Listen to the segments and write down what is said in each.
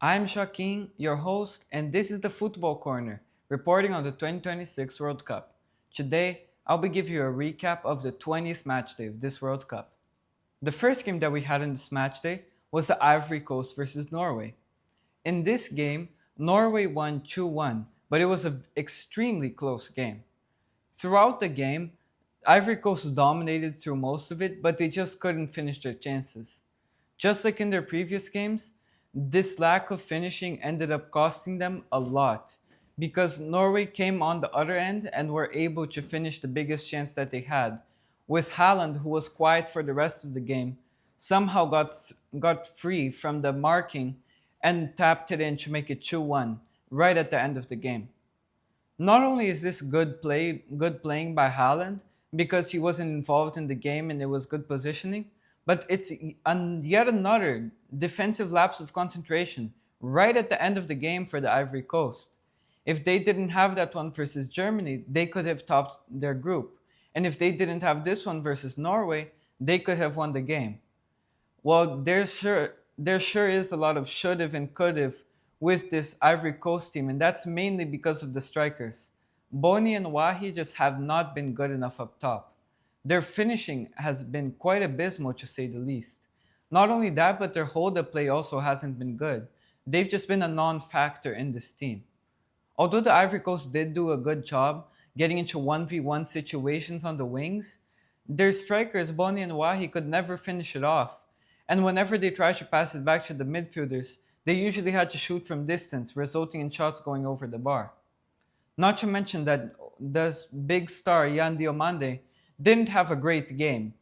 I'm Joaquin, your host, and this is the Football Corner, reporting on the 2026 World Cup. Today, I'll be giving you a recap of the 20th matchday of this World Cup. The first game that we had in this matchday was the Ivory Coast versus Norway. In this game, Norway won 2-1, but it was an extremely close game. Throughout the game, Ivory Coast dominated through most of it, but they just couldn't finish their chances. Just like in their previous games, this lack of finishing ended up costing them a lot because Norway came on the other end and were able to finish the biggest chance that they had, with Haaland, who was quiet for the rest of the game, somehow got free from the marking and tapped it in to make it 2-1 right at the end of the game. Not only is this good playing by Haaland because he wasn't involved in the game and it was good positioning, but it's yet another defensive lapse of concentration right at the end of the game for the Ivory Coast. If they didn't have that one versus Germany, they could have topped their group. And if they didn't have this one versus Norway, they could have won the game. Well, there sure is a lot of should have and could have with this Ivory Coast team, and that's mainly because of the strikers. Boni and Wahi just have not been good enough up top. Their finishing has been quite abysmal to say the least. Not only that, but their hold-up play also hasn't been good. They've just been a non-factor in this team. Although the Ivory Coast did do a good job getting into 1v1 situations on the wings, their strikers, Boni and Wahi, could never finish it off. And whenever they tried to pass it back to the midfielders, they usually had to shoot from distance, resulting in shots going over the bar. Not to mention that this big star, Yan Diomande, didn't have a great game.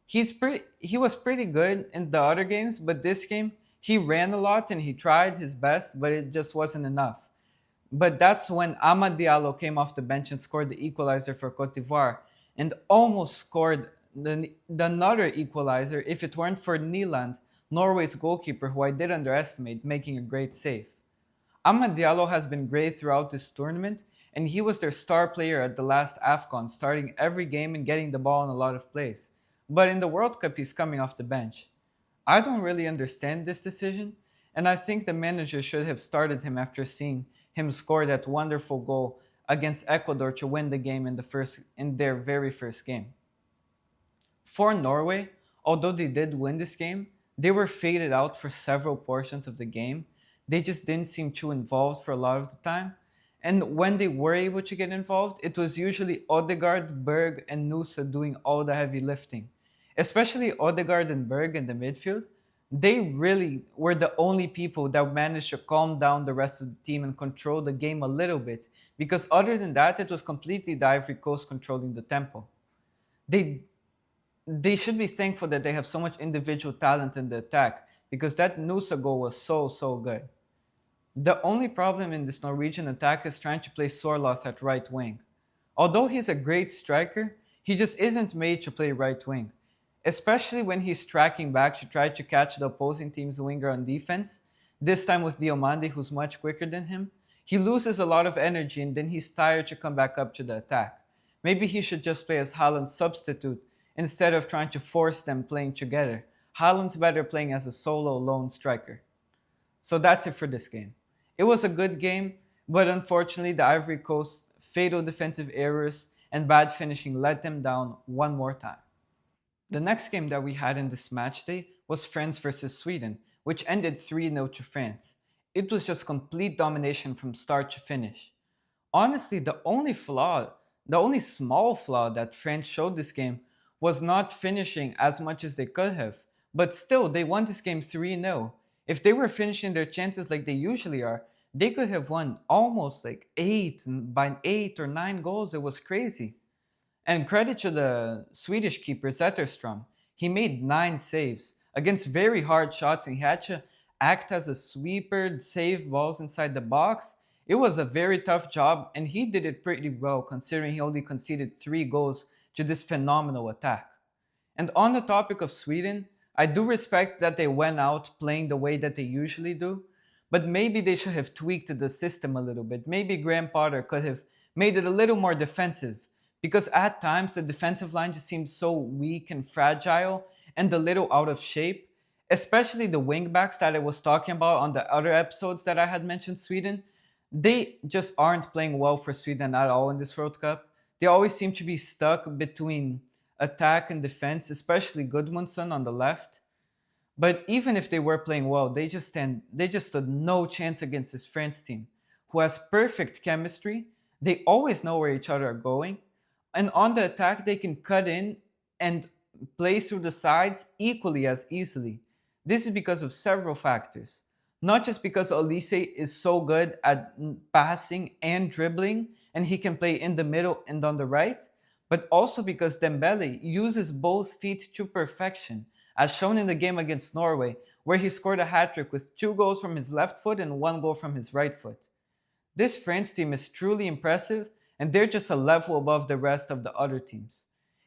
He was pretty good in the other games, but this game, he ran a lot and he tried his best, but it just wasn't enough. But that's when Amad Diallo came off the bench and scored the equalizer for Cote d'Ivoire and almost scored another equalizer if it weren't for Nyland, Norway's goalkeeper, who I did underestimate, making a great save. Amad Diallo has been great throughout this tournament, and he was their star player at the last AFCON, starting every game and getting the ball in a lot of plays. But in the World Cup, he's coming off the bench. I don't really understand this decision, and I think the manager should have started him after seeing him score that wonderful goal against Ecuador to win the game in their very first game. For Norway, although they did win this game, they were faded out for several portions of the game. They just didn't seem too involved for a lot of the time. And when they were able to get involved, it was usually Odegaard, Berg, and Nusa doing all the heavy lifting. Especially Odegaard and Berg in the midfield. They really were the only people that managed to calm down the rest of the team and control the game a little bit, because other than that, it was completely the Ivory Coast controlling the tempo. They they should be thankful that they have so much individual talent in the attack, because that Nusa goal was so good. The only problem in this Norwegian attack is trying to play Sorloth at right wing. Although he's a great striker, he just isn't made to play right wing, especially when he's tracking back to try to catch the opposing team's winger on defense, this time with Diomande, who's much quicker than him. He loses a lot of energy and then he's tired to come back up to the attack. Maybe he should just play as Haaland's substitute instead of trying to force them playing together. Haaland's better playing as a solo lone striker. So that's it for this game. It was a good game, but unfortunately the Ivory Coast's fatal defensive errors and bad finishing let them down one more time. The next game that we had in this match day was France versus Sweden, which ended 3-0 to France. It was just complete domination from start to finish. Honestly, the only small flaw that France showed this game was not finishing as much as they could have. But still, they won this game 3-0. If they were finishing their chances like they usually are, they could have won almost like 8 or 9 goals. It was crazy. And credit to the Swedish keeper Zetterstrom. He made 9 saves against very hard shots and he had to act as a sweeper, save balls inside the box. It was a very tough job and he did it pretty well considering he only conceded 3 goals to this phenomenal attack. And on the topic of Sweden, I do respect that they went out playing the way that they usually do, but maybe they should have tweaked the system a little bit. Maybe Graham Potter could have made it a little more defensive, because at times the defensive line just seems so weak and fragile and a little out of shape, especially the wingbacks that I was talking about on the other episodes that I had mentioned Sweden. They just aren't playing well for Sweden at all in this World Cup. They always seem to be stuck between attack and defense, especially Gudmundsson on the left. But even if they were playing well, they just stood no chance against this France team, who has perfect chemistry. They always know where each other are going, and on the attack they can cut in and play through the sides equally as easily. This is because of several factors. Not just because Olise is so good at passing and dribbling, and he can play in the middle and on the right, but also because Dembele uses both feet to perfection, as shown in the game against Norway, where he scored a hat-trick with 2 goals from his left foot and 1 goal from his right foot. This France team is truly impressive, and they're just a level above the rest of the other teams.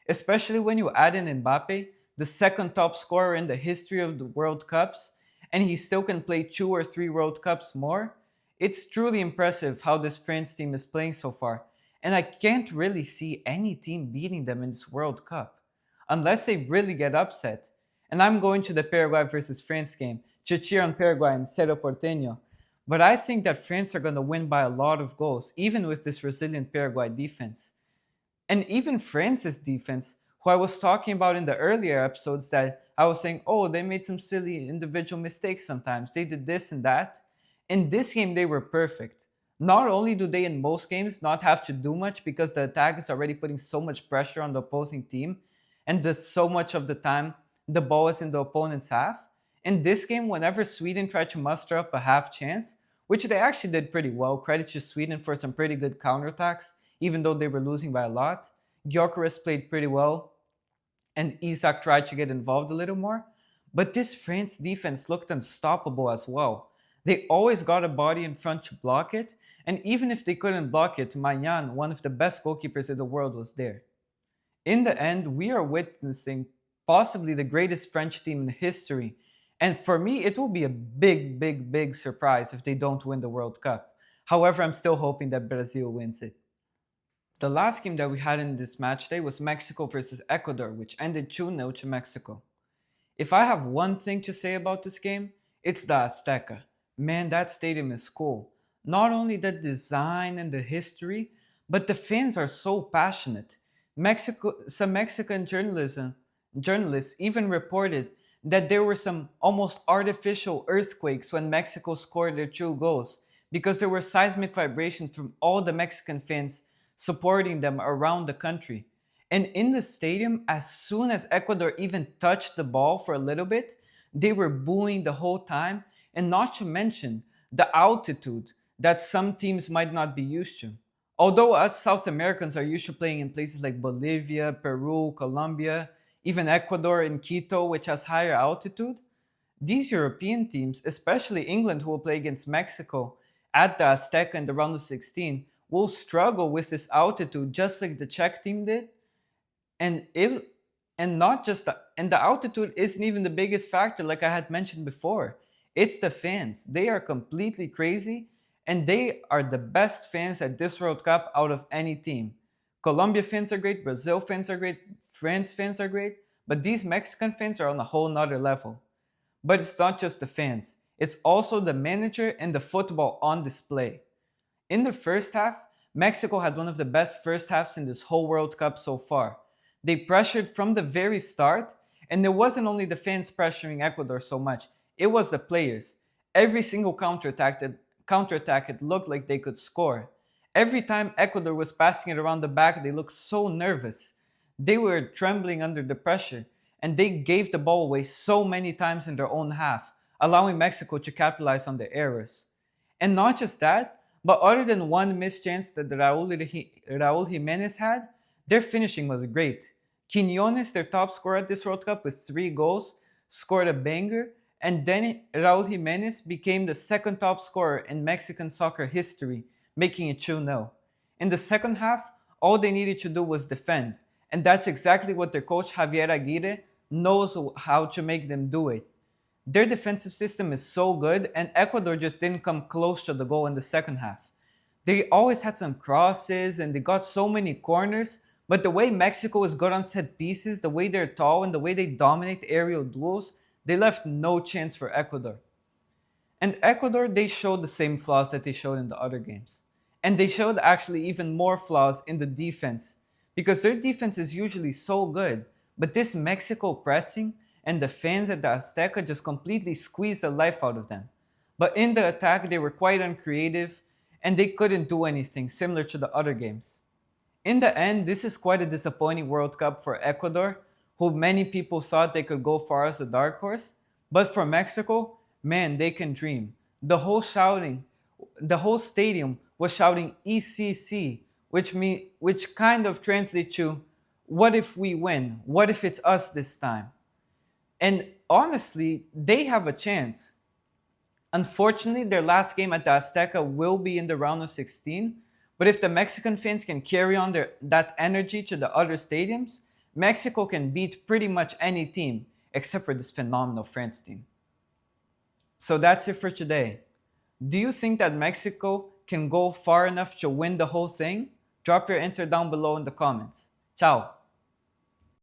Especially when you add in Mbappe, the second top scorer in the history of the World Cups, and he still can play 2 or 3 World Cups more. It's truly impressive how this France team is playing so far, and I can't really see any team beating them in this World Cup, unless they really get upset. And I'm going to the Paraguay versus France game to cheer on Paraguay in Cerro Porteño. But I think that France are going to win by a lot of goals, even with this resilient Paraguay defense. And even France's defense, who I was talking about in the earlier episodes, that I was saying, oh, they made some silly individual mistakes sometimes. They did this and that. In this game, they were perfect. Not only do they in most games not have to do much because the attack is already putting so much pressure on the opposing team, and so much of the time the ball is in the opponent's half. In this game, whenever Sweden tried to muster up a half chance, which they actually did pretty well, credit to Sweden for some pretty good counterattacks, even though they were losing by a lot. Gyökeres played pretty well, and Isak tried to get involved a little more. But this France defense looked unstoppable as well. They always got a body in front to block it, and even if they couldn't block it, Maignan, one of the best goalkeepers in the world, was there. In the end, we are witnessing possibly the greatest French team in history, and for me, it will be a big, big, big surprise if they don't win the World Cup. However, I'm still hoping that Brazil wins it. The last game that we had in this match day was Mexico versus Ecuador, which ended 2-0 to Mexico. If I have one thing to say about this game, it's the Azteca. Man, that stadium is cool. Not only the design and the history, but the fans are so passionate. Some Mexican journalists even reported that there were some almost artificial earthquakes when Mexico scored their 2 goals because there were seismic vibrations from all the Mexican fans supporting them around the country. And in the stadium, as soon as Ecuador even touched the ball for a little bit, they were booing the whole time, and not to mention the altitude that some teams might not be used to. Although us South Americans are used to playing in places like Bolivia, Peru, Colombia, even Ecuador and Quito, which has higher altitude, these European teams, especially England, who will play against Mexico at the Azteca in the round of 16, will struggle with this altitude just like the Czech team did. And the altitude isn't even the biggest factor, like I had mentioned before. It's the fans. They are completely crazy, and they are the best fans at this World Cup out of any team. Colombia fans are great, Brazil fans are great, France fans are great, but these Mexican fans are on a whole nother level. But it's not just the fans, it's also the manager and the football on display. In the first half, Mexico had one of the best first halves in this whole World Cup so far. They pressured from the very start, and it wasn't only the fans pressuring Ecuador so much, it was the players. Every single counterattack, it looked like they could score. Every time Ecuador was passing it around the back, they looked so nervous. They were trembling under the pressure, and they gave the ball away so many times in their own half, allowing Mexico to capitalize on their errors. And not just that, but other than one missed chance that Raul Jimenez had, their finishing was great. Quiñones, their top scorer at this World Cup with 3 goals, scored a banger, and then Raul Jimenez became the second top scorer in Mexican soccer history, making it 2-0. In the second half, all they needed to do was defend, and that's exactly what their coach Javier Aguirre knows how to make them do it. Their defensive system is so good, and Ecuador just didn't come close to the goal in the second half. They always had some crosses, and they got so many corners, but the way Mexico is good on set pieces, the way they're tall, and the way they dominate aerial duels, They left no chance for Ecuador. And Ecuador, they showed the same flaws that they showed in the other games. And they showed actually even more flaws in the defense because their defense is usually so good. But this Mexico pressing and the fans at the Azteca just completely squeezed the life out of them. But in the attack, they were quite uncreative and they couldn't do anything similar to the other games. In the end, this is quite a disappointing World Cup for Ecuador, who many people thought they could go far as a dark horse. But for Mexico, man, they can dream. The whole stadium was shouting ECC, which kind of translates to what if we win? What if it's us this time? And honestly, they have a chance. Unfortunately, their last game at the Azteca will be in the round of 16. But if the Mexican fans can carry on that energy to the other stadiums, Mexico can beat pretty much any team except for this phenomenal France team. So that's it for today. Do you think that Mexico can go far enough to win the whole thing? Drop your answer down below in the comments. Ciao!